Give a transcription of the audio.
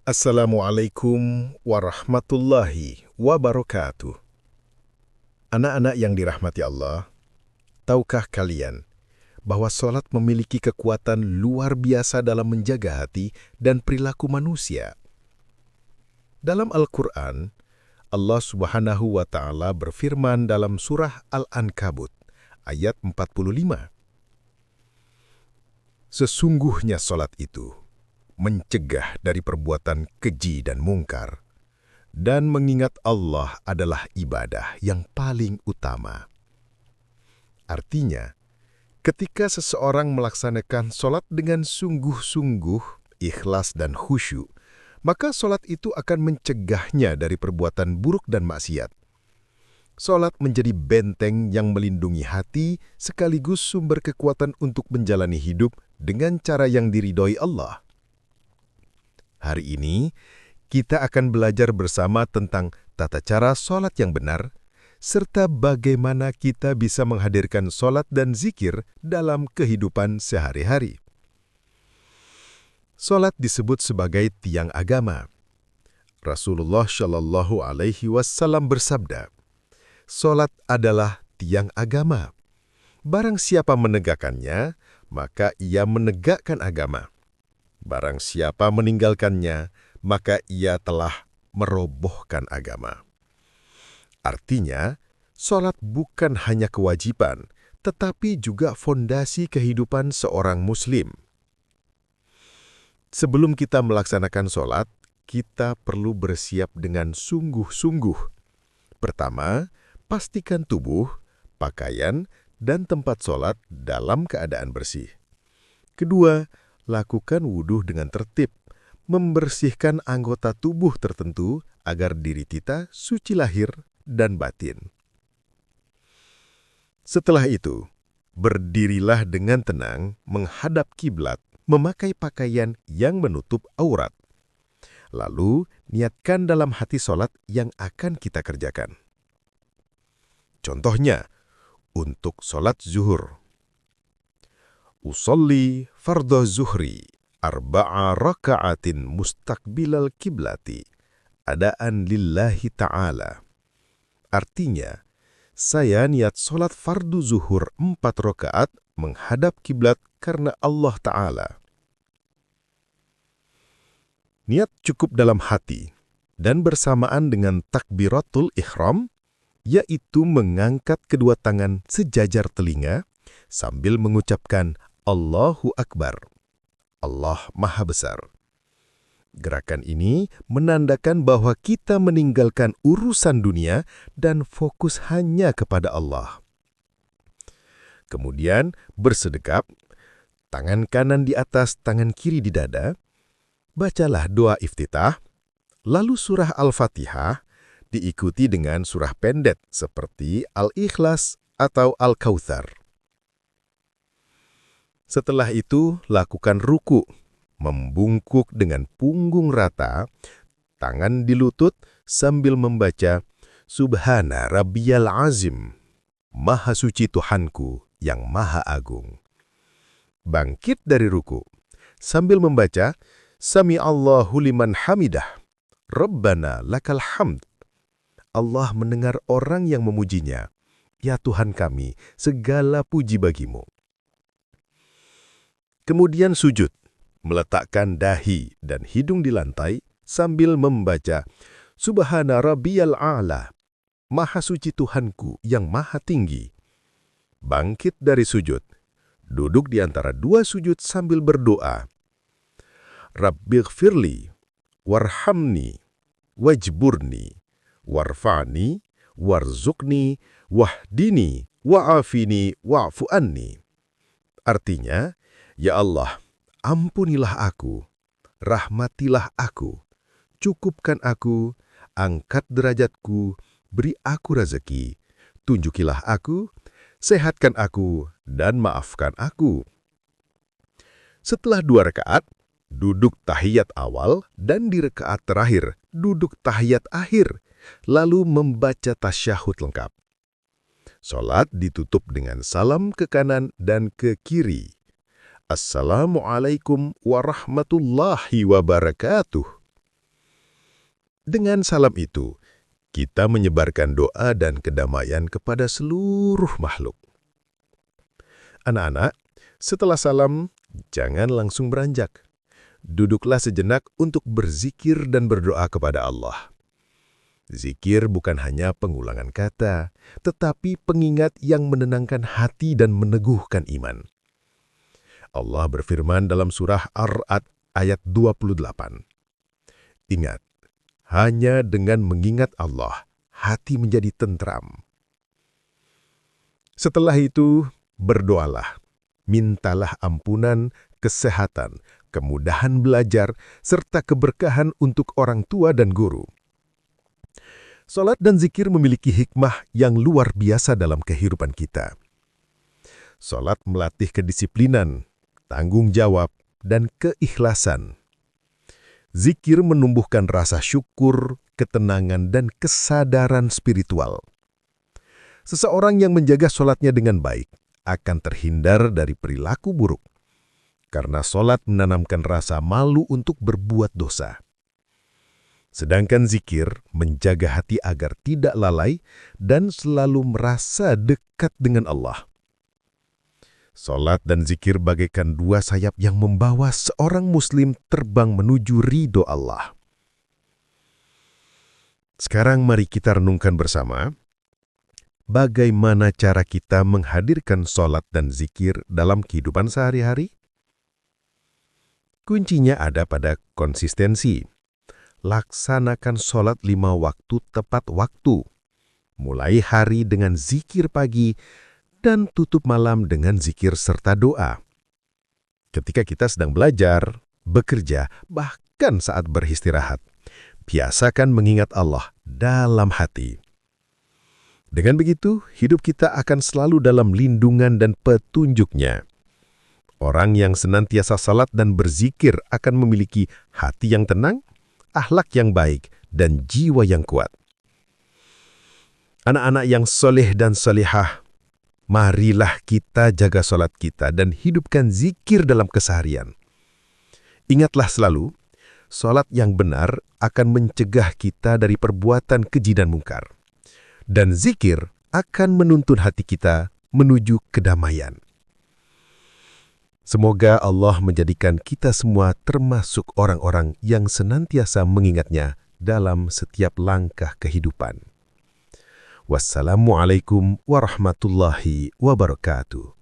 Assalamualaikum warahmatullahi wabarakatuh. Anak-anak yang dirahmati Allah, tahukah kalian bahwa sholat memiliki kekuatan luar biasa dalam menjaga hati dan perilaku manusia? Dalam Al-Quran, Allah Subhanahu wa Ta'ala berfirman dalam surah Al-Ankabut, ayat 45. Sesungguhnya sholat itu mencegah dari perbuatan keji dan mungkar, dan mengingat Allah adalah ibadah yang paling utama. Artinya, ketika seseorang melaksanakan sholat dengan sungguh-sungguh, ikhlas dan khusyuk, maka sholat itu akan mencegahnya dari perbuatan buruk dan maksiat. Sholat menjadi benteng yang melindungi hati sekaligus sumber kekuatan untuk menjalani hidup dengan cara yang diridhoi Allah. Hari ini, kita akan belajar bersama tentang tata cara sholat yang benar, serta bagaimana kita bisa menghadirkan sholat dan zikir dalam kehidupan sehari-hari. Sholat disebut sebagai tiang agama. Rasulullah Shallallahu Alaihi Wasallam bersabda, "Sholat adalah tiang agama. Barang siapa menegakkannya, maka ia menegakkan agama. Barang siapa meninggalkannya, maka ia telah merobohkan agama." Artinya, sholat bukan hanya kewajiban, tetapi juga fondasi kehidupan seorang muslim. Sebelum kita melaksanakan sholat, kita perlu bersiap dengan sungguh-sungguh. Pertama, pastikan tubuh, pakaian, dan tempat sholat dalam keadaan bersih. Kedua, lakukan wudhu dengan tertib, membersihkan anggota tubuh tertentu agar diri kita suci lahir dan batin. Setelah itu, berdirilah dengan tenang menghadap kiblat, memakai pakaian yang menutup aurat. Lalu, niatkan dalam hati sholat yang akan kita kerjakan. Contohnya, untuk sholat zuhur. Usolli fardhu zuhri arba'a raka'atin mustaqbilal kiblati adaan lillahi ta'ala. Artinya, saya niat sholat fardu zuhur 4 rakaat menghadap kiblat karena Allah Ta'ala. Niat cukup dalam hati dan bersamaan dengan takbiratul ihram, yaitu mengangkat kedua tangan sejajar telinga sambil mengucapkan Allahu Akbar, Allah Maha Besar. Gerakan ini menandakan bahwa kita meninggalkan urusan dunia dan fokus hanya kepada Allah. Kemudian bersedekap, tangan kanan di atas, tangan kiri di dada. Bacalah doa iftitah, lalu surah Al-Fatihah, diikuti dengan surah pendek seperti Al-Ikhlas atau Al-Kautsar. Setelah itu, lakukan ruku, membungkuk dengan punggung rata, tangan di lutut sambil membaca Subhana Rabbiyal Azim, Maha Suci Tuhanku yang Maha Agung. Bangkit dari ruku, sambil membaca Sami'allahu liman hamidah, Rabbana lakal hamd. Allah mendengar orang yang memujinya. Ya Tuhan kami, segala puji bagimu. Kemudian sujud, meletakkan dahi dan hidung di lantai sambil membaca Subhana Rabbiyal A'la, Maha Suci Tuhanku yang Maha Tinggi. Bangkit dari sujud, duduk di antara dua sujud sambil berdoa. Rabbighfirli, warhamni, wajburni, warfa'ni, warzuqni, wahdini, wa'afini, wa'fu anni. Artinya, ya Allah, ampunilah aku, rahmatilah aku, cukupkan aku, angkat derajatku, beri aku rezeki, tunjukilah aku, sehatkan aku, dan maafkan aku. Setelah 2 rakaat, duduk tahiyat awal, dan di rakaat terakhir, duduk tahiyat akhir, lalu membaca tasyahud lengkap. Sholat ditutup dengan salam ke kanan dan ke kiri. Assalamualaikum warahmatullahi wabarakatuh. Dengan salam itu, kita menyebarkan doa dan kedamaian kepada seluruh makhluk. Anak-anak, setelah salam, jangan langsung beranjak. Duduklah sejenak untuk berzikir dan berdoa kepada Allah. Zikir bukan hanya pengulangan kata, tetapi pengingat yang menenangkan hati dan meneguhkan iman. Allah berfirman dalam surah Ar-Ra'd ayat 28. Ingat, hanya dengan mengingat Allah, hati menjadi tentram. Setelah itu, berdoalah. Mintalah ampunan, kesehatan, kemudahan belajar, serta keberkahan untuk orang tua dan guru. Salat dan zikir memiliki hikmah yang luar biasa dalam kehidupan kita. Salat melatih kedisiplinan, tanggung jawab, dan keikhlasan. Zikir menumbuhkan rasa syukur, ketenangan, dan kesadaran spiritual. Seseorang yang menjaga salatnya dengan baik akan terhindar dari perilaku buruk, karena salat menanamkan rasa malu untuk berbuat dosa. Sedangkan zikir menjaga hati agar tidak lalai dan selalu merasa dekat dengan Allah. Salat dan zikir bagaikan dua sayap yang membawa seorang muslim terbang menuju ridho Allah. Sekarang mari kita renungkan bersama, bagaimana cara kita menghadirkan salat dan zikir dalam kehidupan sehari-hari? Kuncinya ada pada konsistensi. Laksanakan salat 5 waktu tepat waktu. Mulai hari dengan zikir pagi, dan tutup malam dengan zikir serta doa. Ketika kita sedang belajar, bekerja, bahkan saat beristirahat, biasakan mengingat Allah dalam hati. Dengan begitu, hidup kita akan selalu dalam lindungan dan petunjuk-Nya. Orang yang senantiasa salat dan berzikir akan memiliki hati yang tenang, akhlak yang baik, dan jiwa yang kuat. Anak-anak yang soleh dan solehah, marilah kita jaga salat kita dan hidupkan zikir dalam keseharian. Ingatlah selalu, salat yang benar akan mencegah kita dari perbuatan keji dan mungkar. Dan zikir akan menuntun hati kita menuju kedamaian. Semoga Allah menjadikan kita semua termasuk orang-orang yang senantiasa mengingat-Nya dalam setiap langkah kehidupan. Wassalamualaikum warahmatullahi wabarakatuh.